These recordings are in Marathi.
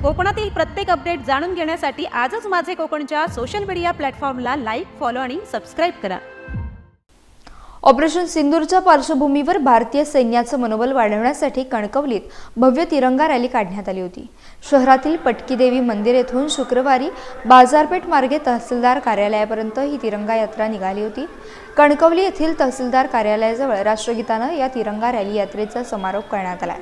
कोकणातील प्रत्येक अपडेट जाणून घेण्यासाठी आजच माझे कोकणच्या सोशल मीडिया प्लॅटफॉर्मला लाईक, फॉलो आणि सबस्क्राईब करा। ऑपरेशन सिंदूरच्या पार्श्वभूमीवर भारतीय सैन्याचं मनोबल वाढवण्यासाठी कणकवलीत भव्य तिरंगा रॅली काढण्यात आली होती। शहरातील पटकी देवी मंदिर येथून शुक्रवारी बाजारपेठ मार्गे तहसीलदार कार्यालयापर्यंत ही तिरंगा यात्रा निघाली होती। कणकवली येथील तहसीलदार कार्यालयाजवळ राष्ट्रगीतानं या तिरंगा रॅली यात्रेचा समारोप करण्यात आला।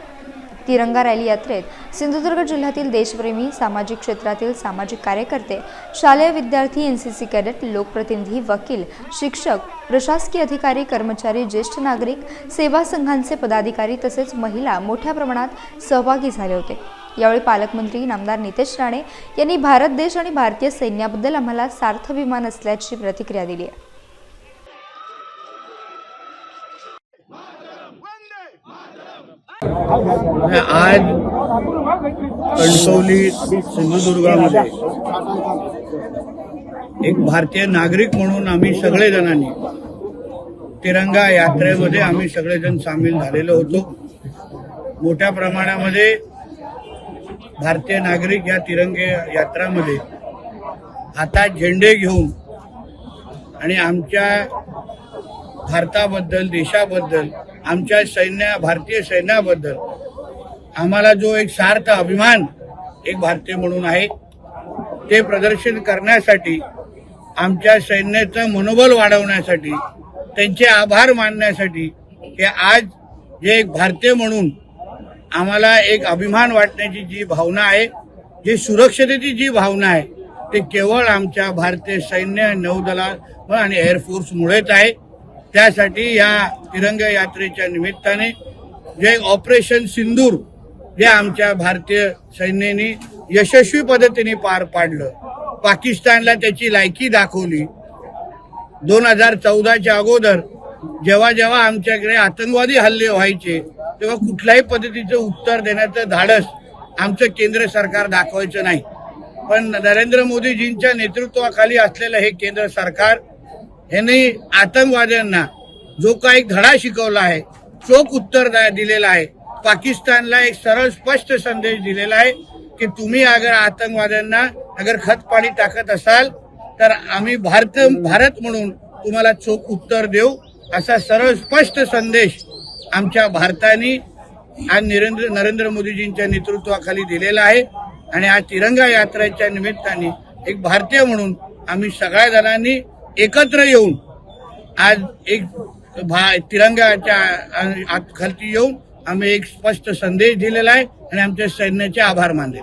तिरंगा रॅली यात्रेत सिंधुदुर्ग जिल्ह्यातील देशप्रेमी, सामाजिक क्षेत्रातील सामाजिक कार्यकर्ते, शालेय विद्यार्थी, एनसीसी कॅडेट, लोकप्रतिनिधी, वकील, शिक्षक, प्रशासकीय अधिकारी, कर्मचारी, ज्येष्ठ नागरिक, सेवा संघांचे पदाधिकारी तसेच महिला मोठ्या प्रमाणात सहभागी झाले होते। यावेळी पालकमंत्री नामदार नितेश राणे यांनी भारत देश आणि भारतीय सैन्याबद्दल आम्हाला सार्थ अभिमान असल्याची प्रतिक्रिया दिली आहे। आज कणकवली सिंधुदुर्गामध्ये एक भारतीय नागरिक म्हणून आम्ही सगळेजणांनी तिरंगा यात्रेमध्ये आम्ही सगळेजण सामील झालेलो होतो। मोठ्या प्रमाणामध्ये भारतीय नागरिक या तिरंगे यात्रामध्ये हातात झेंडे घेऊन आणि आमच्या भारताबद्दल, देशाबद्दल, आमच्या भारतीय सैन्याबद्दल आम्हाला जो एक सार्थ अभिमान एक भारतीय म्हणून आहे ते प्रदर्शन करण्यासाठी, आमच्या सैन्याचं मनोबल वाढवण्यासाठी, त्यांचे आभार मानण्यासाठी की आज जे एक भारतीय म्हणून आम्हाला एक अभिमान वाटण्याची जी भावना आहे, जी सुरक्षतेची जी भावना आहे, ते केवळ आमच्या भारतीय सैन्य, नौदल आणि एअरफोर्समुळेच आहे। त्यासाठी या तिरंगा यात्रेच्या निमित्ताने जे ऑपरेशन सिंदूर जे आमच्या भारतीय सैन्याने यशस्वी पद्धतीने पार पाडलं, पाकिस्तानला त्याची लायकी दाखवली। 2014च्या अगोदर जेव्हा जेव्हा आमच्याकडे आतंकवादी हल्ले व्हायचे तेव्हा कुठल्याही पद्धतीचं उत्तर देण्याचं धाडस आमचं केंद्र सरकार दाखवायचं नाही। पण नरेंद्र मोदीजींच्या नेतृत्वाखाली असलेलं हे केंद्र सरकार यांनी आतंकवाद्यांना जो काही धडा शिकवला आहे, चोख उत्तर दिलेला आहे। पाकिस्तानला एक सरळ स्पष्ट संदेश दिलेला आहे की तुम्ही अगर आतंकवाद्यांना अगर खत पाणी टाकत असाल तर आम्ही भारत म्हणून तुम्हाला चोख उत्तर देऊ, असा सरळ स्पष्ट संदेश आमच्या भारताने आज नरेंद्र मोदीजींच्या नेतृत्वाखाली दिलेला आहे। आणि आज तिरंगा यात्रेच्या निमित्ताने एक भारतीय म्हणून आम्ही सगळ्या जणांनी एकत्र येऊन आज एक तिरंगाच्या खालती येऊन आम्ही एक स्पष्ट संदेश दिलेला आहे आणि आमच्या सैन्याचे आभार मानले।